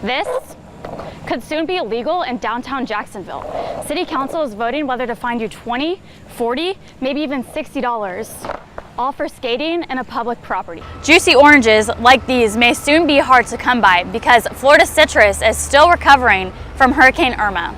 This could soon be illegal in downtown Jacksonville. City Council is voting whether to fine you $20, $40, maybe even $60, all for skating in a public property. Juicy oranges like these may soon be hard to come by because Florida citrus is still recovering from Hurricane Irma.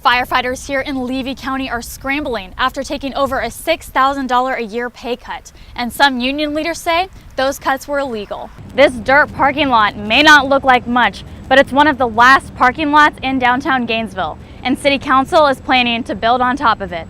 Firefighters here in Levy County are scrambling after taking over a $6,000 a year pay cut, and some union leaders say those cuts were illegal. This dirt parking lot may not look like much, but it's one of the last parking lots in downtown Gainesville, and City Council is planning to build on top of it.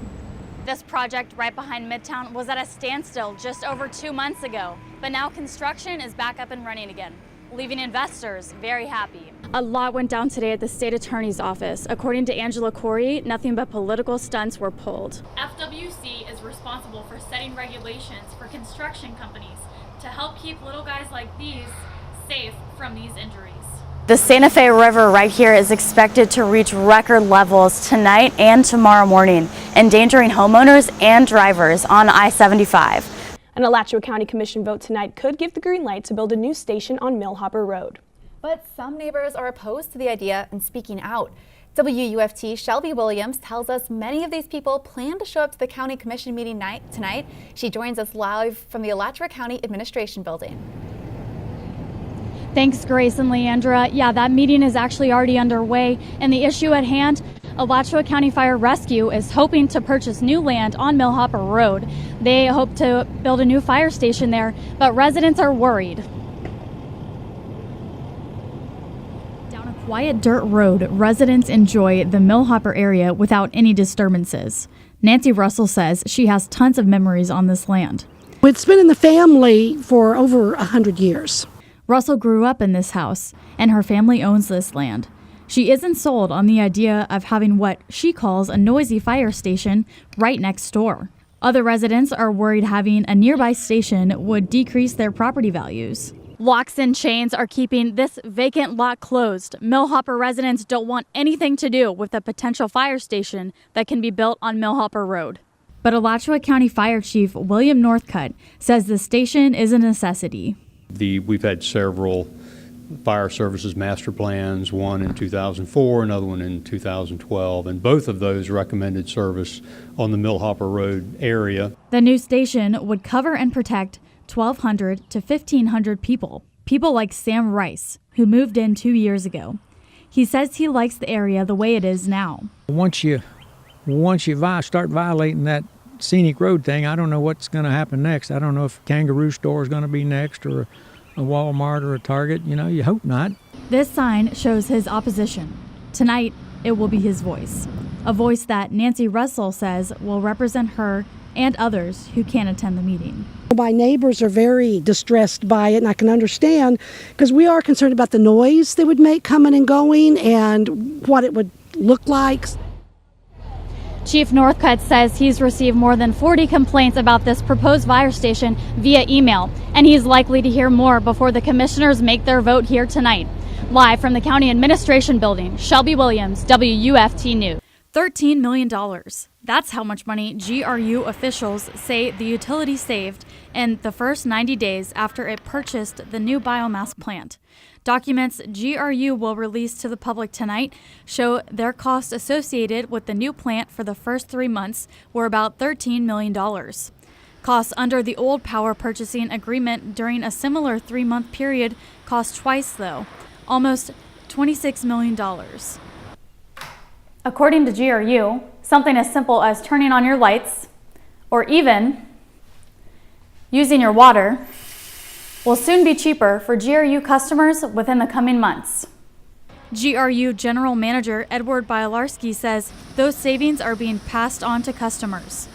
This project right behind Midtown was at a standstill just over 2 months ago, but now construction is back up and running again, leaving investors very happy. A lot went down today at the state attorney's office. According to Angela Corey, nothing but political stunts were pulled. FWC is responsible for setting regulations for construction companies to help keep little guys like these safe from these injuries. The Santa Fe River right here is expected to reach record levels tonight and tomorrow morning, endangering homeowners and drivers on I-75. An Alachua County Commission vote tonight could give the green light to build a new station on Millhopper Road. But some neighbors are opposed to the idea and speaking out. WUFT Shelby Williams tells us many of these people plan to show up to the County Commission meeting tonight. She joins us live from the Alachua County Administration Building. Thanks, Grace and Leandra. Yeah, that meeting is actually already underway, and the issue at hand, Alachua County Fire Rescue is hoping to purchase new land on Millhopper Road. They hope to build a new fire station there, but residents are worried. Down a quiet dirt road, residents enjoy the Millhopper area without any disturbances. Nancy Russell says she has tons of memories on this land. It's been in the family for over 100 years. Russell grew up in this house, and her family owns this land. She isn't sold on the idea of having what she calls a noisy fire station right next door. Other residents are worried having a nearby station would decrease their property values. Locks and chains are keeping this vacant lot closed. Millhopper residents don't want anything to do with a potential fire station that can be built on Millhopper Road. But Alachua County Fire Chief William Northcutt says the station is a necessity. We've had several fire services master plans, one in 2004, another one in 2012, and both of those recommended service on the Millhopper Road area. The new station would cover and protect 1,200 to 1,500 people like Sam Rice, who moved in 2 years ago. He says he likes the area the way it is now. Once you start violating that scenic road thing, I don't know what's going to happen next. I don't know if a kangaroo store is going to be next or a Walmart or a Target. You know, you hope not. This sign shows his opposition. Tonight, it will be his voice. A voice that Nancy Russell says will represent her and others who can't attend the meeting. My neighbors are very distressed by it, and I can understand because we are concerned about the noise they would make coming and going and what it would look like. Chief Northcutt says he's received more than 40 complaints about this proposed fire station via email, and he's likely to hear more before the commissioners make their vote here tonight. Live from the County Administration Building, Shelby Williams, WUFT News. $13 million. That's how much money GRU officials say the utility saved in the first 90 days after it purchased the new biomass plant. Documents GRU will release to the public tonight show their costs associated with the new plant for the first 3 months were about $13 million. Costs under the old power purchasing agreement during a similar 3-month period cost twice, though, almost $26 million. According to GRU, something as simple as turning on your lights or even using your water will soon be cheaper for GRU customers within the coming months. GRU General Manager Edward Bielarski says those savings are being passed on to customers.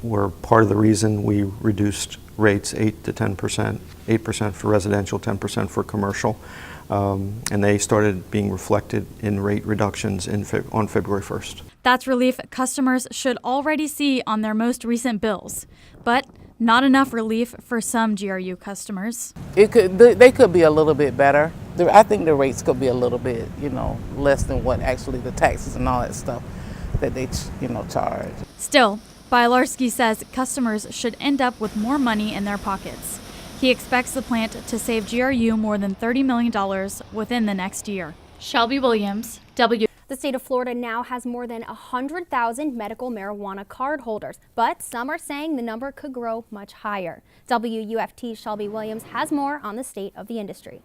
We're part of the reason we reduced rates 8 to 10%, 8% for residential, 10% for commercial, and they started being reflected in rate reductions on February 1st. That's relief customers should already see on their most recent bills, but not enough relief for some GRU customers. They could be a little bit better. I think the rates could be a little bit, less than what actually the taxes and all that stuff that they, charge. Still, Bielarski says customers should end up with more money in their pockets. He expects the plant to save GRU more than $30 million within the next year. Shelby Williams, W. The state of Florida now has more than 100,000 medical marijuana card holders, but some are saying the number could grow much higher. WUFT Shelby Williams has more on the state of the industry.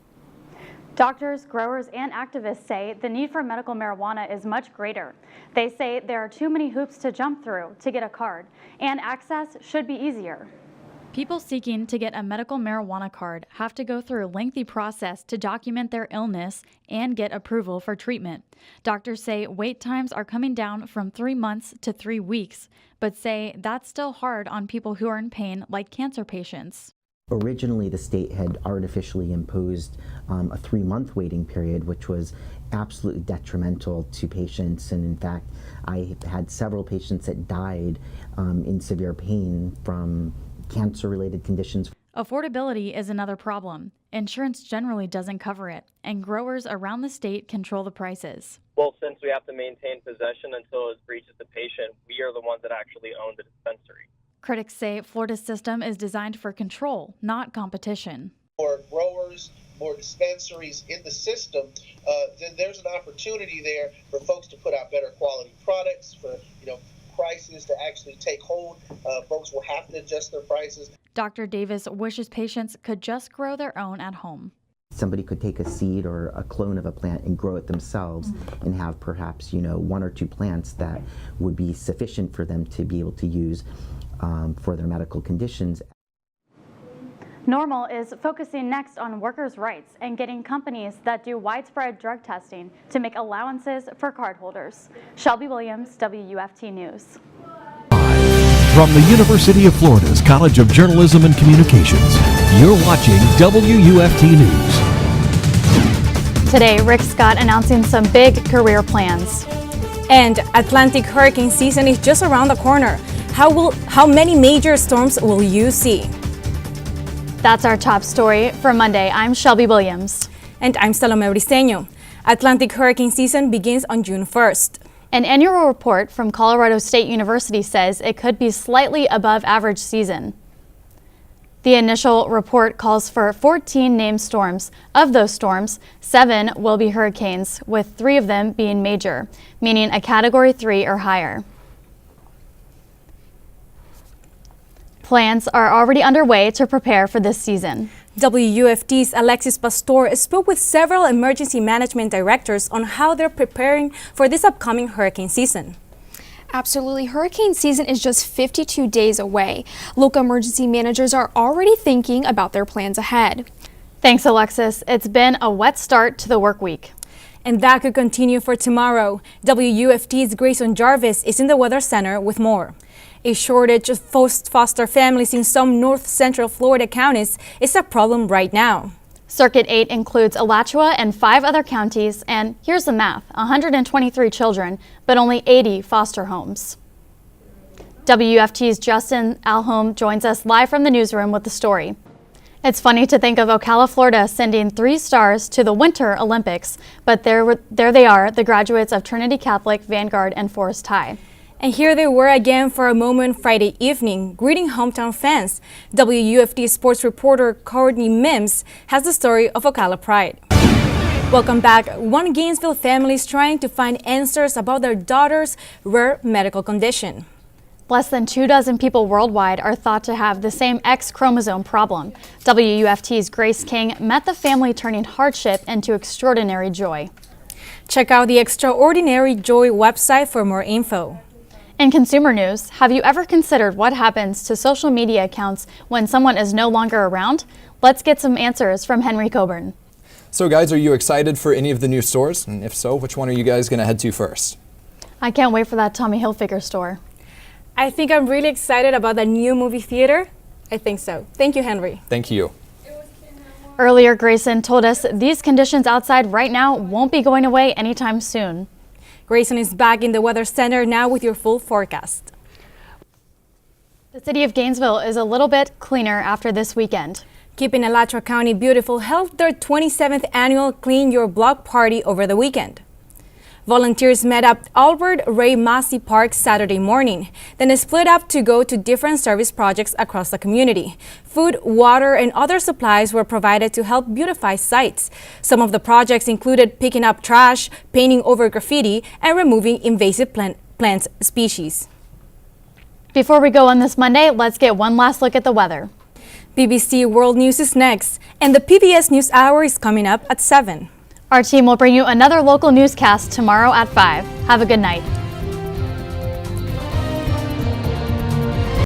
Doctors, growers, and activists say the need for medical marijuana is much greater. They say there are too many hoops to jump through to get a card, and access should be easier. People seeking to get a medical marijuana card have to go through a lengthy process to document their illness and get approval for treatment. Doctors say wait times are coming down from 3 months to 3 weeks, but say that's still hard on people who are in pain, like cancer patients. Originally, the state had artificially imposed a 3-month waiting period, which was absolutely detrimental to patients. And in fact, I had several patients that died in severe pain from cancer-related conditions. Affordability is another problem. Insurance generally doesn't cover it, and growers around the state control the prices. Well, since we have to maintain possession until it reaches the patient, we are the ones that actually own the dispensary. Critics say Florida's system is designed for control, not competition. More growers, more dispensaries in the system, then there's an opportunity there for folks to put out better quality products, for prices to actually take hold. Folks will have to adjust their prices. Dr. Davis wishes patients could just grow their own at home. Somebody could take a seed or a clone of a plant and grow it themselves and have perhaps 1 or 2 plants that would be sufficient for them to be able to use for their medical conditions. Normal is focusing next on workers' rights and getting companies that do widespread drug testing to make allowances for cardholders. Shelby Williams, WUFT News. From the University of Florida's College of Journalism and Communications, you're watching WUFT News. Today, Rick Scott announcing some big career plans. And Atlantic hurricane season is just around the corner. How many major storms will you see? That's our top story for Monday. I'm Shelby Williams. And I'm Salome Briceño. Atlantic hurricane season begins on June 1st. An annual report from Colorado State University says it could be slightly above average season. The initial report calls for 14 named storms. Of those storms, 7 will be hurricanes, with 3 of them being major, meaning a Category 3 or higher. Plans are already underway to prepare for this season. WUFT's Alexis Pastor spoke with several emergency management directors on how they're preparing for this upcoming hurricane season. Absolutely. Hurricane season is just 52 days away. Local emergency managers are already thinking about their plans ahead. Thanks, Alexis. It's been a wet start to the work week. And that could continue for tomorrow. WUFT's Grayson Jarvis is in the Weather Center with more. A shortage of foster families in some north central Florida counties is a problem right now. Circuit 8 includes Alachua and 5 other counties, and here's the math: 123 children, but only 80 foster homes. WUFT's Justin Alholm joins us live from the newsroom with the story. It's funny to think of Ocala, Florida sending 3 stars to the Winter Olympics, but there they are, the graduates of Trinity Catholic, Vanguard, and Forest High. And here they were again for a moment Friday evening, greeting hometown fans. WUFT sports reporter Courtney Mims has the story of Ocala Pride. Welcome back. One Gainesville family is trying to find answers about their daughter's rare medical condition. Less than 24 people worldwide are thought to have the same X chromosome problem. WUFT's Grace King met the family turning hardship into extraordinary joy. Check out the Extraordinary Joy website for more info. In consumer news, have you ever considered what happens to social media accounts when someone is no longer around? Let's get some answers from Henry Coburn. So guys, are you excited for any of the new stores? And if so, which one are you guys going to head to first? I can't wait for that Tommy Hilfiger store. I think I'm really excited about the new movie theater. I think so. Thank you, Henry. Thank you. Earlier, Grayson told us these conditions outside right now won't be going away anytime soon. Grayson is back in the Weather Center now with your full forecast. The city of Gainesville is a little bit cleaner after this weekend. Keeping Alachua County beautiful held their 27th annual Clean Your Block party over the weekend. Volunteers met at Albert Ray Massey Park Saturday morning, then split up to go to different service projects across the community. Food, water, and other supplies were provided to help beautify sites. Some of the projects included picking up trash, painting over graffiti, and removing invasive plant species. Before we go on this Monday, let's get one last look at the weather. BBC World News is next, and the PBS News Hour is coming up at 7. Our team will bring you another local newscast tomorrow at 5. Have a good night.